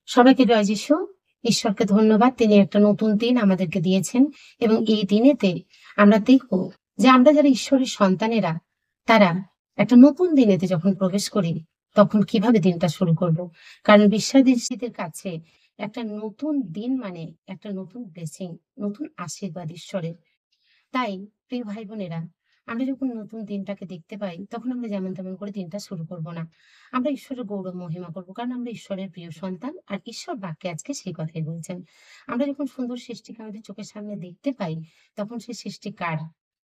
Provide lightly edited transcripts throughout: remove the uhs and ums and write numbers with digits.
সবাইকে জয় যিশু। ঈশ্বরকে ধন্যবাদ। তিনি একটা নতুন দিন আমাদেরকে দিয়েছেন এবং এই দিনেতে আমরা দেখব যে আমরা যারা ঈশ্বরের সন্তানেরা, তারা একটা নতুন দিনেতে যখন প্রবেশ করি, তখন কিভাবে দিনটা শুরু করব। কারণ বিশ্বাসীদের কাছে একটা নতুন দিন মানে একটা নতুন ব্লেসিং, নতুন আশীর্বাদ ঈশ্বরের। তাই প্রিয় ভাই বোনেরা, আমরা যখন নতুন দিনটাকে দেখতে পাই, তখন আমরা যেমন তেমন করে দিনটা শুরু করব না। আমরা ঈশ্বরের গৌরব মহিমা করব। কারণ আমরা ঈশ্বরের প্রিয় সন্তান। আর ঈশ্বর বাক্যে আজকে সেই কথাই বলছেন। আমরা যখন সুন্দর সৃষ্টিকে আমাদের চোখের সামনে দেখতে পাই, তখন সেই সৃষ্টি কার?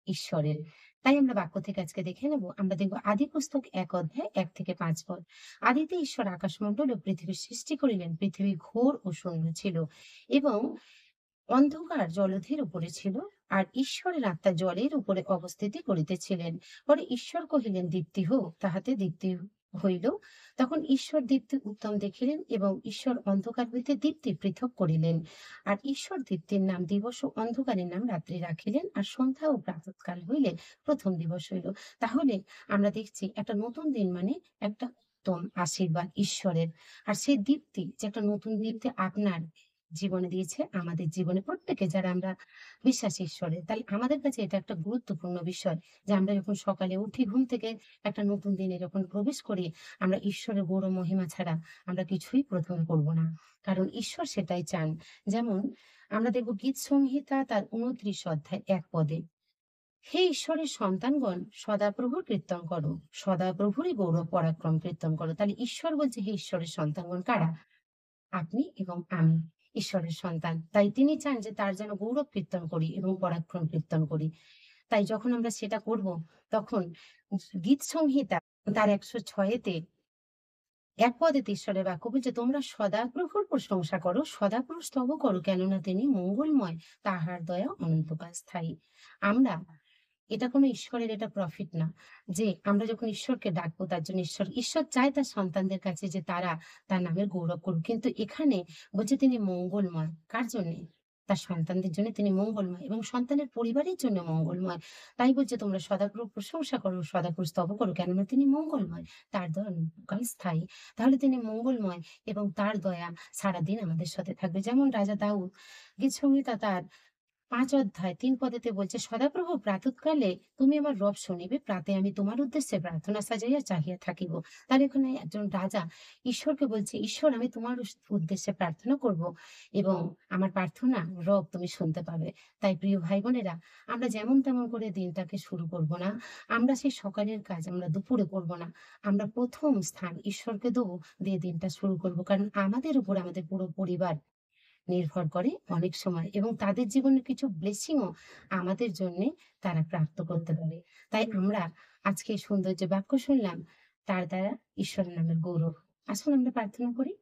ঈশ্বরের। তাই আমরা বাক্য থেকে আজকে দেখে নেব। আমরা দেখব আদি পুস্তক ১ অধ্যায় ১ থেকে ৫ পদ। আদিতে ঈশ্বর আকাশমণ্ডল ও পৃথিবীর সৃষ্টি করিলেন। পৃথিবী ঘোর ও শূন্য ছিল এবং অন্ধকার জলধির উপরে ছিল, আর ঈশ্বরের আত্মা জলের উপরে অবস্থিতি করিতেছিলেন। পরে ঈশ্বর কহিলেন, দীপ্তি হোক, তাহাতে দীপ্তি হইল। তখন ঈশ্বর দীপ্তি উত্তম দেখিলেন এবং ঈশ্বর অন্ধকার হইতে দীপ্তি পৃথক করিলেন। আর ঈশ্বর দীপ্তির নাম দিবস ও অন্ধকারের নাম রাত্রি রাখিলেন। আর সন্ধ্যা ও প্রাতঃকাল হইলে প্রথম দিবস হইল। তাহলে আমরা দেখছি একটা নতুন দিন মানে একটা উত্তম আশীর্বাদ ঈশ্বরের। আর সেই দীপ্তি যে একটা নতুন দীপ্তি আপনার জীবনে দিয়েছে, আমাদের জীবনে প্রত্যেকে যারা আমরা বিশ্বাসী ঈশ্বরে। তাহলে আমাদের কাছে এটা একটা গুরুত্বপূর্ণ বিষয় যে আমরা যখন সকালে উঠি ঘুম থেকে একটা নতুন দিনে যখন প্রবেশ করি, আমরা ঈশ্বরের গৌরব মহিমা ছাড়া আমরা কিছুই প্রথমে করব না। কারণ ঈশ্বর সেটাই চান। যেমন আমরা দেখব গীত সংহিতা তার ২৯ অধ্যায় ১ পদে, হে ঈশ্বরের সন্তানগণ, সদাপ্রভুর কীর্তন করো, সদাপ্রভুরই গৌরব পরাক্রম কীর্তন করো। তাহলে ঈশ্বর বলছে, হে ঈশ্বরের সন্তানগণ কারা? আপনি এবং আমি ঈশ্বরের সন্তান। তাই তিনি চান যে তার যেন গৌরব কীর্তন করি এবং পরাক্রম কীর্তন করি। তাই যখন আমরা সেটা করব, তখন গীত সংহিতা তার ১০৬ তে ১ পদেতে ঈশ্বরের বাক্য বলছে, তোমরা সদাপ্রভুর প্রশংসা করো, সদাপ্রভু স্তব করো, কেননা তিনি মঙ্গলময়, তাহার দয়া অনন্তকাল স্থায়ী। আমরা এটা কোনো ঈশ্বরের এটা প্রফিট না যে আমরা যখন ঈশ্বরকে ডাকবো তার জন্য ঈশ্বর চায় তার সন্তানদের কাছে যে তারা তার নামের গৌরব করুক। কিন্তু এখানে বলছে তিনি মঙ্গলময়। কার জন্যে? তার সন্তানদের জন্য তিনি মঙ্গলময় এবং সন্তানের পরিবারের জন্য মঙ্গলময়। তাই বলছে তোমরা সদাপ্রভুর প্রশংসা করো, সদাপ্রভু স্তব করো, কেননা তিনি মঙ্গলময়, তার দয়া অনন্তকাল স্থায়ী। তাহলে তিনি মঙ্গলময় এবং তার দয়া সারাদিন আমাদের সাথে থাকবে। যেমন রাজা দাউদ গীত সংহিতা তার ৫ অধ্যায় ৩ পদেতে বলছে, সদাপ্রভু প্রাতঃকালে তুমি আমার রব শুনিবে, প্রাতে আমি তোমার উদ্দেশ্যে প্রার্থনা সাজাইয়া চাহিয়া থাকিব। তাহলে এখানে একজন রাজা ঈশ্বরকে বলছে, ঈশ্বর আমি তোমার উদ্দেশ্যে প্রার্থনা করব এবং আমার প্রার্থনা রব তুমি শুনতে পাবে। তাই প্রিয় ভাই বোনেরা, আমরা যেমন তেমন করে দিনটাকে শুরু করব না। আমরা সেই সকালের কাজ আমরা দুপুরে করব না। আমরা প্রথম স্থান ঈশ্বরকে দেবো, দিয়ে দিনটা শুরু করব। কারণ আমাদের উপর আমাদের পুরো পরিবার নির্ভর করে অনেক সময় এবং তাদের জীবনের কিছু ব্লেসিংও আমাদের জন্যে তারা প্রাপ্ত করতে পারে। তাই আমরা আজকে এই সুন্দর যে বাক্য শুনলাম, তার দ্বারা ঈশ্বরের নামের গৌরব। আসুন আমরা প্রার্থনা করি।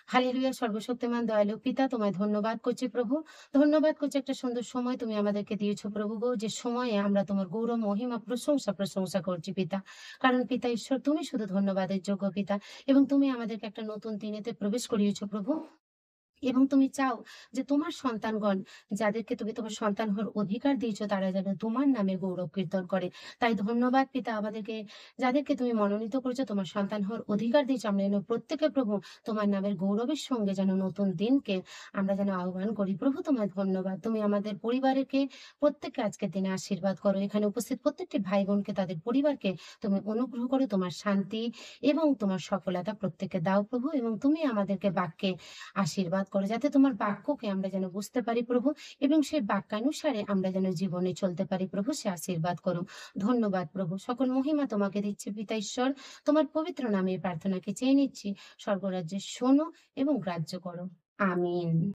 হালেলুয়া! সর্বশক্তিমান দয়ালু পিতা, তোমায় ধন্যবাদ করছি প্রভু। ধন্যবাদ করছি একটা সুন্দর সময় তুমি আমাদেরকে দিয়েছো প্রভু গো, যে সময়ে আমরা তোমার গৌরব মহিমা প্রশংসা করছি পিতা। কারণ পিতা ঈশ্বর তুমি শুধু ধন্যবাদের যোগ্য পিতা এবং তুমি আমাদেরকে একটা নতুন দিনেতে প্রবেশ করিয়েছো প্রভু। এবং তুমি চাও যে তোমার সন্তানগণ, যাদেরকে তুমি তোমার সন্তান হওয়ার অধিকার দিয়েছো, তারা যেন তোমার নামে গৌরব কীর্তন করে। তাই ধন্যবাদ পিতা, আমাদেরকে যাদেরকে তুমি মনোনীত করেছো তোমার সন্তান হওয়ার অধিকার দিয়েছো, আমরা যেন প্রত্যেকে প্রভু তোমার নামের গৌরবের সঙ্গে যেন নতুন দিনকে আমরা যেন আহ্বান করি। প্রভু তোমায় ধন্যবাদ। তুমি আমাদের পরিবারকে প্রত্যেককে আজকের দিনে আশীর্বাদ করো। এখানে উপস্থিত প্রত্যেকটি ভাই বোনকে, তাদের পরিবারকে তুমি অনুগ্রহ করো, তোমার শান্তি এবং তোমার সফলতা প্রত্যেককে দাও প্রভু। এবং তুমি আমাদেরকে বাক্যে আশীর্বাদ করো, যাতে তোমার বাক্যকে আমরা যেন বুঝতে পারি প্রভু এবং সেই বাক্যানুসারে আমরা যেন জীবনে চলতে পারি প্রভু, সে আশীর্বাদ করো। ধন্যবাদ প্রভু, সকল মহিমা তোমাকে দিচ্ছি পিতা ঈশ্বর। তোমার পবিত্র নামে এই প্রার্থনাকে চেয়ে নিচ্ছি। স্বর্গরাজ্যে শোনো এবং গ্রাহ্য করো। আমিন।